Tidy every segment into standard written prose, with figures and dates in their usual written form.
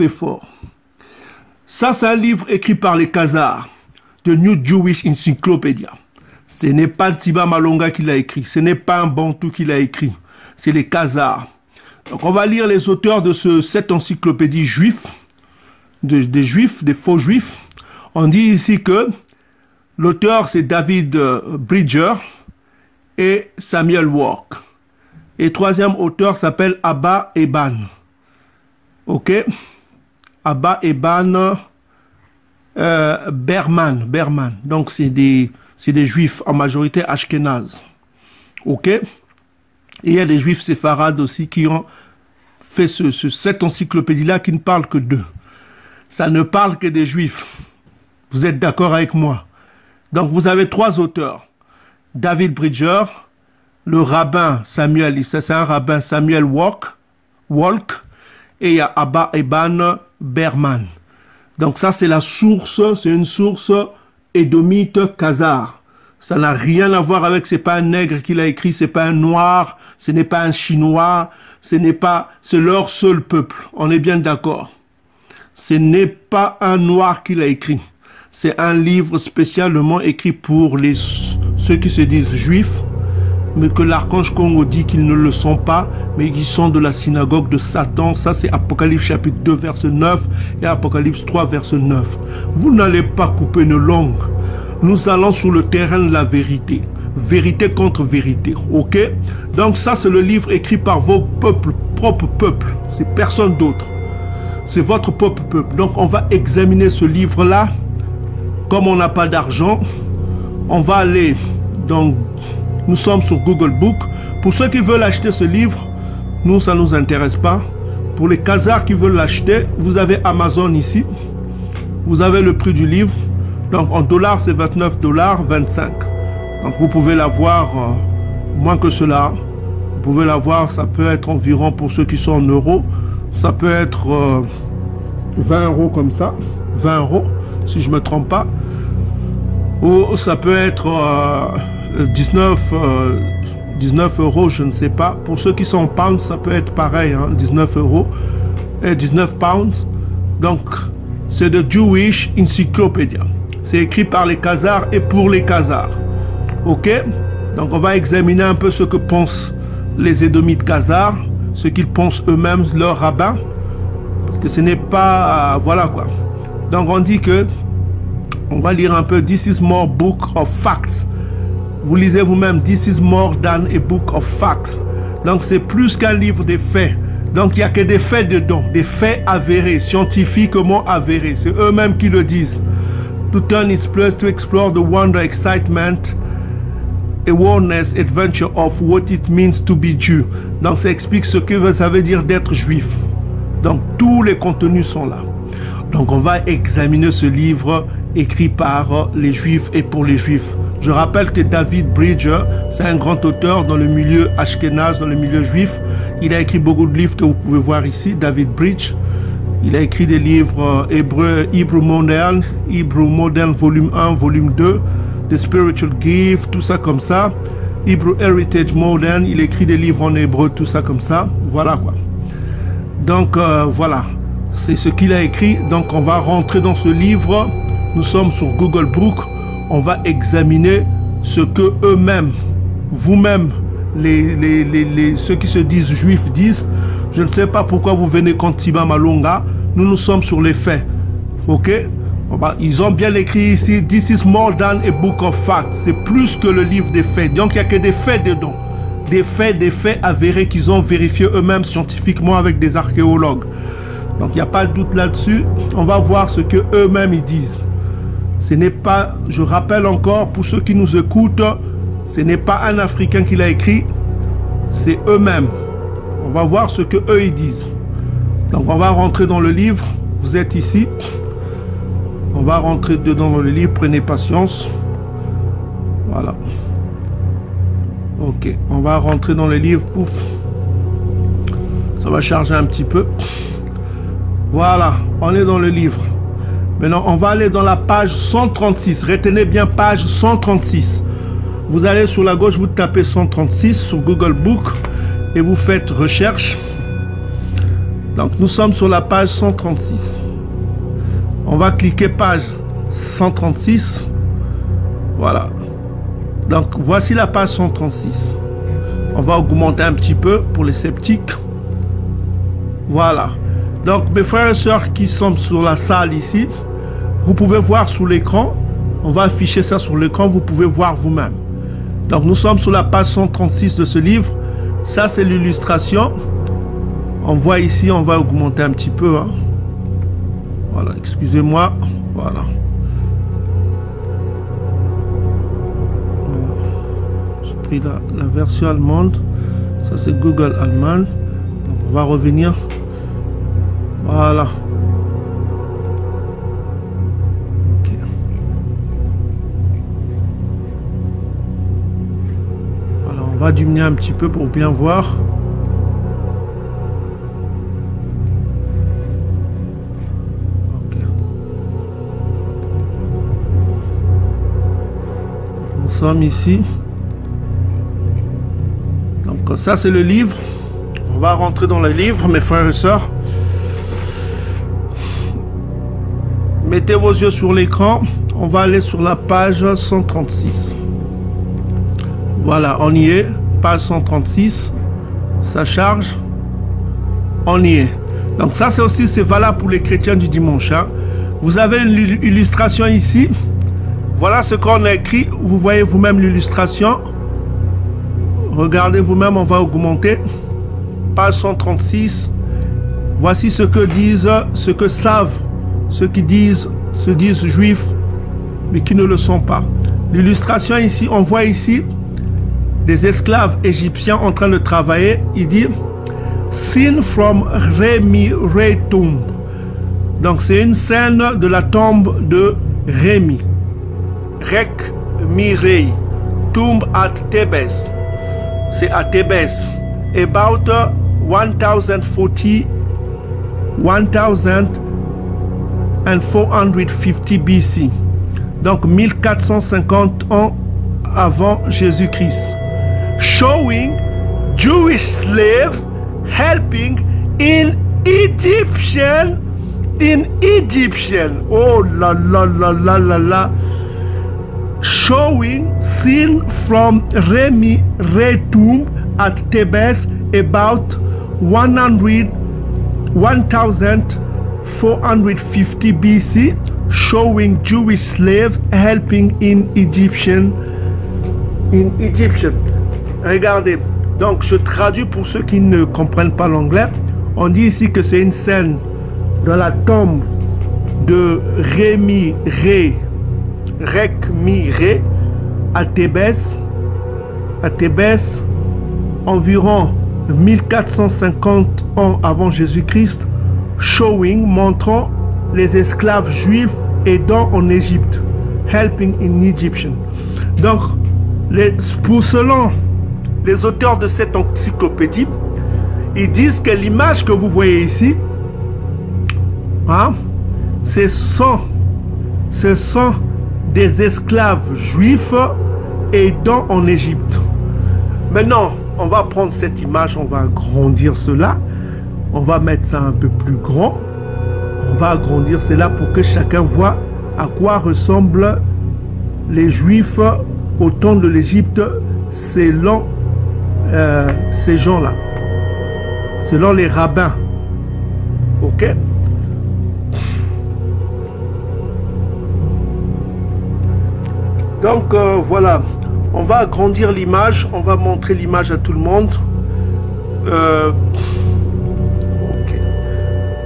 fort. Ça, c'est un livre écrit par les Khazars, de New Jewish Encyclopedia. Ce n'est pas Tsiba Malonga qui l'a écrit, ce n'est pas un Bantou qui l'a écrit, c'est les Khazars. Donc on va lire les auteurs de cette encyclopédie juive, des juifs, des faux juifs. On dit ici que l'auteur c'est David Bridger et Samuel Walk. Et troisième auteur s'appelle Abba Eban. Ok? Abba Eban Berman. Donc c'est des juifs en majorité ashkénazes. Ok? Et il y a des juifs séfarades aussi qui ont fait cette encyclopédie-là qui ne parle que d'eux. Ça ne parle que des juifs. Vous êtes d'accord avec moi? Donc vous avez trois auteurs. David Bridger, le rabbin Samuel, c'est un rabbin Samuel Walk, et il y a Abba Eban Berman. Donc ça c'est la source, c'est une source édomite khazar. Ça n'a rien à voir avec, c'est pas un nègre qui l'a écrit, c'est pas un noir, ce n'est pas un chinois, c'est leur seul peuple. On est bien d'accord. Ce n'est pas un noir qui l'a écrit. C'est un livre spécialement écrit pour ceux qui se disent juifs, mais que l'archange Congo dit qu'ils ne le sont pas, mais qu'ils sont de la synagogue de Satan. Ça, c'est Apocalypse chapitre 2, verset 9 et Apocalypse 3, verset 9. Vous n'allez pas couper une langue. Nous allons sur le terrain de la vérité. Vérité contre vérité. Ok? Donc ça, c'est le livre écrit par vos peuples, propres peuples. C'est personne d'autre. C'est votre propre peuple. Donc on va examiner ce livre-là. Comme on n'a pas d'argent, on va aller dans... Nous sommes sur Google Book. Pour ceux qui veulent acheter ce livre, nous, ça ne nous intéresse pas. Pour les Khazars qui veulent l'acheter, vous avez Amazon ici. Vous avez le prix du livre. Donc en dollars, c'est 29,25 $. Donc vous pouvez l'avoir moins que cela. Vous pouvez l'avoir, ça peut être environ, pour ceux qui sont en euros, ça peut être 20 € comme ça. 20 €, si je ne me trompe pas. Ou ça peut être 19 €, je ne sais pas. Pour ceux qui sont en pounds, ça peut être pareil, hein, 19 € et 19 pounds. Donc, c'est de Jewish Encyclopedia. C'est écrit par les Khazars et pour les Khazars. Ok? Donc, on va examiner un peu ce que pensent les Édomites Khazars, ce qu'ils pensent eux-mêmes, leurs rabbins. Parce que ce n'est pas... voilà quoi. Donc, on dit que... On va lire un peu. This is more book of facts. Vous lisez vous-même. This is more than a book of facts. Donc c'est plus qu'un livre de faits. Donc il n'y a que des faits dedans. Des faits avérés, scientifiquement avérés. C'est eux-mêmes qui le disent. To turn its place to explore the wonder, excitement, awareness, adventure of what it means to be Jew. Donc ça explique ce que ça veut dire d'être juif. Donc tous les contenus sont là. Donc on va examiner ce livre écrit par les Juifs et pour les Juifs. Je rappelle que David Bridger, c'est un grand auteur dans le milieu ashkénaze, dans le milieu juif. Il a écrit beaucoup de livres que vous pouvez voir ici, David Bridge. Il a écrit des livres Hebrew Modern, volume 1, volume 2, The Spiritual Gift, tout ça comme ça. Hebrew Heritage Modern, il écrit des livres en hébreu, tout ça comme ça. Voilà quoi. Donc voilà, c'est ce qu'il a écrit. Donc on va rentrer dans ce livre. Nous sommes sur Google Book. On va examiner ce que eux-mêmes, vous-même, ceux qui se disent juifs disent. Je ne sais pas pourquoi vous venez contre Tsiba Malonga. Nous sommes sur les faits. Ok? Ils ont bien écrit ici, this is more than a book of facts. C'est plus que le livre des faits. Donc il n'y a que des faits dedans. Des faits avérés qu'ils ont vérifiés eux-mêmes scientifiquement avec des archéologues. Donc il n'y a pas de doute là-dessus. On va voir ce que eux-mêmes ils disent. Ce n'est pas, je rappelle encore pour ceux qui nous écoutent, ce n'est pas un Africain qui l'a écrit, c'est eux-mêmes. On va voir ce que eux ils disent. Donc on va rentrer dans le livre. Vous êtes ici. On va rentrer dedans dans le livre. Prenez patience. Voilà. Ok. On va rentrer dans le livre. Pouf. Ça va charger un petit peu. Voilà. On est dans le livre. Maintenant, on va aller dans la page 136. Retenez bien page 136. Vous allez sur la gauche, vous tapez 136 sur Google Book et vous faites recherche. Donc nous sommes sur la page 136. On va cliquer page 136. Voilà. Donc voici la page 136. On va augmenter un petit peu pour les sceptiques. Voilà. Donc mes frères et sœurs qui sont sur la salle ici, vous pouvez voir sur l'écran. On va afficher ça sur l'écran, vous pouvez voir vous-même. Donc nous sommes sur la page 136 de ce livre. Ça c'est l'illustration. On voit ici, on va augmenter un petit peu. Hein. Voilà, excusez-moi. Voilà. J'ai pris la version allemande. Ça c'est Google allemand. Donc, on va revenir. Voilà. Ok. Voilà, on va diminuer un petit peu pour bien voir. Nous sommes ici. Donc ça c'est le livre. On va rentrer dans le livre, mes frères et sœurs. Mettez vos yeux sur l'écran. On va aller sur la page 136. Voilà, on y est. Page 136. Ça charge. On y est. Donc ça c'est valable pour les chrétiens du dimanche. Hein. Vous avez une illustration ici. Voilà ce qu'on a écrit. Vous voyez vous-même l'illustration. Regardez vous-même, on va augmenter. Page 136. Voici ce que disent, ce que savent ceux qui se disent juifs, mais qui ne le sont pas. L'illustration ici, on voit ici des esclaves égyptiens en train de travailler. Il dit Scene from Remi Rei Tomb. Donc c'est une scène de la tombe de Rémi. Rek Mirei. Tomb at Thebes. C'est à Thebes. About 1450 BC. Donc 1450 ans avant Jésus-Christ. Showing Jewish slaves helping in Egyptian. Oh la la la la la la. Showing scene from Remi Rei tomb at Thebes about 1450 BC, showing Jewish slaves helping in Egyptian. Regardez, donc je traduis pour ceux qui ne comprennent pas l'anglais. On dit ici que c'est une scène dans la tombe de Remi Rei, à Thébès, environ 1450 ans avant Jésus-Christ, showing, montrant les esclaves juifs aidant en Égypte, helping in Egyptian. Donc, selon les auteurs de cette encyclopédie, ils disent que l'image que vous voyez ici, hein, ce sont des esclaves juifs aidant en Égypte. Maintenant, on va prendre cette image, on va agrandir cela, on va mettre ça un peu plus grand, on va agrandir cela pour que chacun voit à quoi ressemblent les Juifs au temps de l'Égypte selon ces gens-là, selon les rabbins. Ok? Donc voilà, on va agrandir l'image, on va montrer l'image à tout le monde. Ok.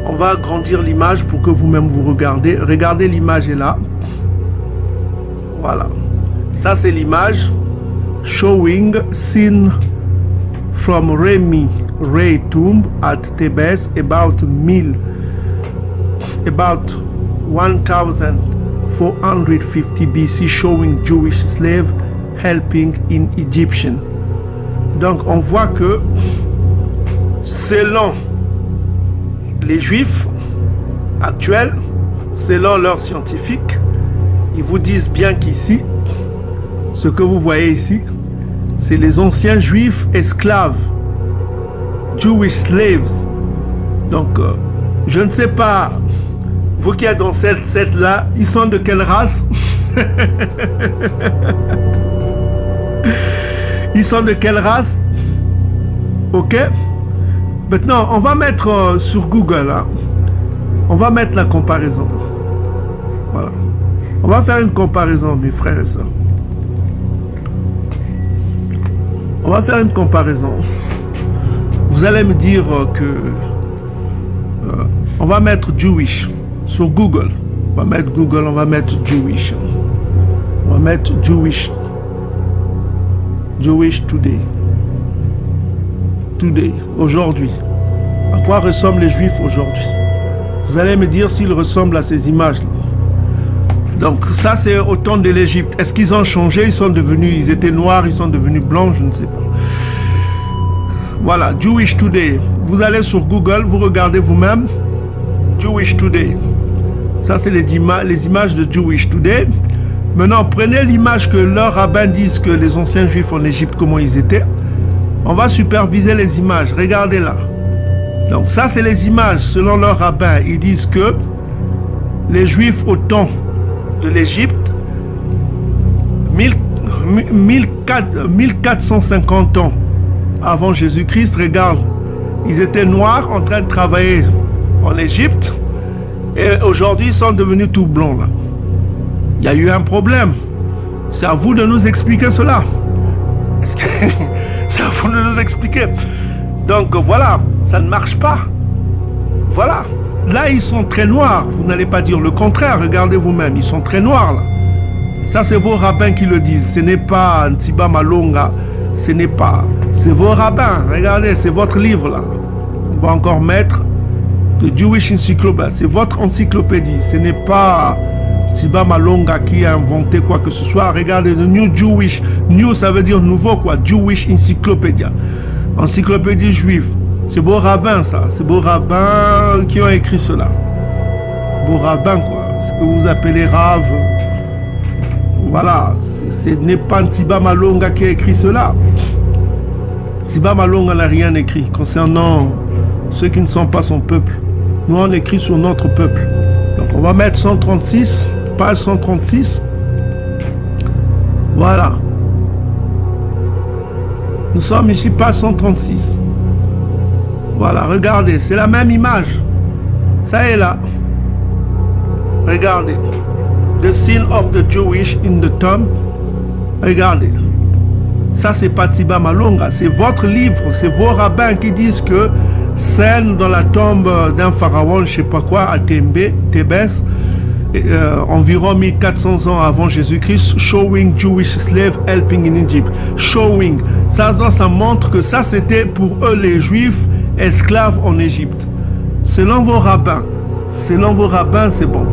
On va agrandir l'image pour que vous-même vous regardez. Regardez, l'image est là. Voilà. Ça c'est l'image. Showing scene from Remi Rei tomb at Thebes about 1450 BC, showing Jewish slaves helping in Egyptian. Donc on voit que selon les Juifs actuels, selon leurs scientifiques, ils vous disent bien qu'ici, ce que vous voyez ici, c'est les anciens Juifs esclaves, Jewish slaves, Donc, je ne sais pas, vous qui êtes dans cette là, ils sont de quelle race? Ils sont de quelle race? Ok. Maintenant, on va mettre sur Google, hein, on va mettre la comparaison. Voilà. On va faire une comparaison, mes frères et sœurs. On va faire une comparaison. Vous allez me dire que... on va mettre Jewish sur Google. On va mettre Google, on va mettre Jewish. On va mettre Jewish. Jewish Today. Today, aujourd'hui. À quoi ressemblent les Juifs aujourd'hui? Vous allez me dire s'ils ressemblent à ces images-là. Donc ça c'est au temps de l'Égypte. Est-ce qu'ils ont changé? Ils sont devenus, ils étaient noirs, ils sont devenus blancs, je ne sais pas. Voilà, Jewish Today. Vous allez sur Google, vous regardez vous-même. Jewish Today. Ça c'est les images de Jewish Today. Maintenant, prenez l'image que leurs rabbins disent que les anciens Juifs en Égypte, comment ils étaient. On va superviser les images. Regardez là. Donc ça c'est les images selon leurs rabbins. Ils disent que les Juifs au temps de l'Égypte, 1450 ans avant Jésus-Christ, regarde, ils étaient noirs en train de travailler en Égypte et aujourd'hui ils sont devenus tout blancs là. Il y a eu un problème. C'est à vous de nous expliquer cela. C'est à vous de nous expliquer. Donc voilà, ça ne marche pas. Voilà. Là, ils sont très noirs. Vous n'allez pas dire le contraire. Regardez vous-même. Ils sont très noirs, là. Ça, c'est vos rabbins qui le disent. Ce n'est pas Ntiba Malonga. Ce n'est pas... C'est vos rabbins. Regardez, c'est votre livre, là. On va encore mettre The Jewish Encyclopedia. C'est votre encyclopédie. Ce n'est pas Ntiba Malonga qui a inventé quoi que ce soit. Regardez, The New Jewish. New, ça veut dire nouveau, quoi. Jewish Encyclopedia. Encyclopédie juive. C'est beaux rabbins, ça. C'est beaux rabbins qui ont écrit cela. Beaux rabbins, quoi. Ce que vous appelez Rav. Voilà. Ce n'est pas Ntiba Malonga qui a écrit cela. Ntiba Malonga n'a rien écrit concernant ceux qui ne sont pas son peuple. Nous, on écrit sur notre peuple. Donc, on va mettre 136, page 136. Voilà. Nous sommes ici, page 136. Voilà, regardez, c'est la même image. Ça est là. Regardez. The sin of the Jewish in the tomb. Regardez. Ça, c'est pas Ntiba Malonga. C'est votre livre. C'est vos rabbins qui disent que scène dans la tombe d'un pharaon, je ne sais pas quoi, à Thébès, environ 1400 ans avant Jésus-Christ, showing Jewish slaves helping in Egypt. Showing. Ça montre que ça, c'était pour eux, les Juifs, esclaves en Égypte. Selon vos rabbins, c'est bon.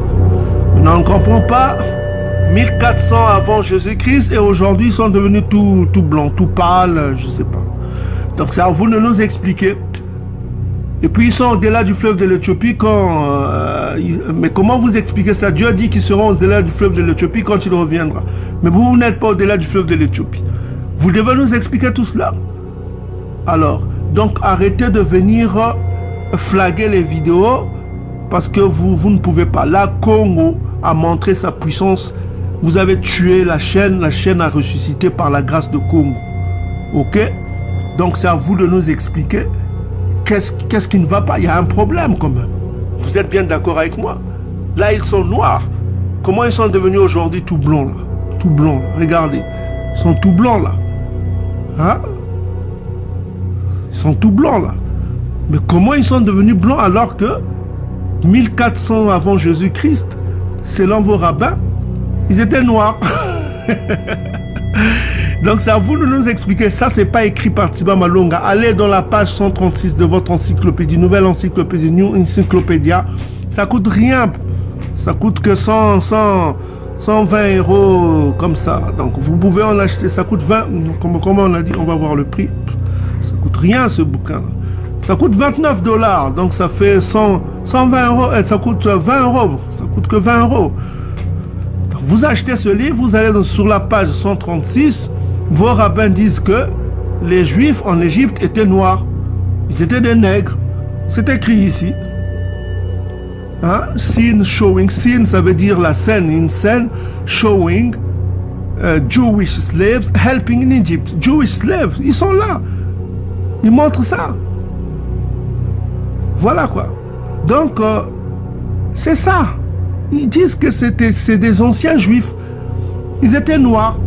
Mais on ne comprend pas. 1400 avant Jésus-Christ et aujourd'hui ils sont devenus tout blancs, tout pâles, je ne sais pas. Donc c'est à vous de nous expliquer. Et puis ils sont au-delà du fleuve de l'Éthiopie quand... mais comment vous expliquez ça? Dieu dit qu'ils seront au-delà du fleuve de l'Éthiopie quand il reviendra. Mais vous n'êtes pas au-delà du fleuve de l'Éthiopie. Vous devez nous expliquer tout cela. Alors, donc arrêtez de venir flaguer les vidéos parce que vous ne pouvez pas. Là, Congo a montré sa puissance. Vous avez tué la chaîne a ressuscité par la grâce de Congo. Ok? Donc c'est à vous de nous expliquer qu'est-ce qui ne va pas. Il y a un problème quand même. Vous êtes bien d'accord avec moi? Là, ils sont noirs. Comment ils sont devenus aujourd'hui tout blonds là? Tout blonds, regardez. Ils sont tout blancs là. Hein? Ils sont tout blancs là. Mais comment ils sont devenus blancs alors que 1400 avant Jésus-Christ, selon vos rabbins, ils étaient noirs. Donc c'est à vous de nous expliquer. Ça, c'est pas écrit par Ntiba Malonga. Allez dans la page 136 de votre encyclopédie, nouvelle encyclopédie, New Encyclopedia. Ça coûte rien. Ça coûte que 120 € comme ça. Donc vous pouvez en acheter. Ça coûte 20. Comment on a dit? On va voir le prix. Ça coûte rien ce bouquin. Ça coûte 29 $. Donc ça fait 120 €. Ça coûte 20 €. Ça coûte que 20 €. Donc, vous achetez ce livre, vous allez sur la page 136. Vos rabbins disent que les Juifs en Égypte étaient noirs. Ils étaient des nègres. C'est écrit ici. Hein? Scene showing. Scene, ça veut dire la scène. Une scène showing Jewish slaves helping in Egypt. Jewish slaves, ils sont là. Ils montrent ça. Voilà quoi. Donc, c'est ça. Ils disent que c'est des anciens juifs. Ils étaient noirs.